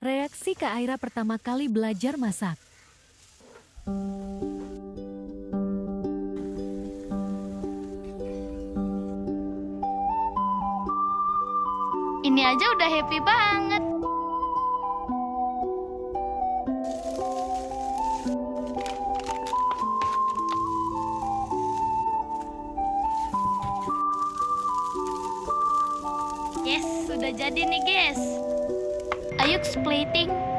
Reaksi Kak Aira pertama kali belajar masak. Ini aja udah happy banget. Yes, sudah jadi nih guys. Ayo plating.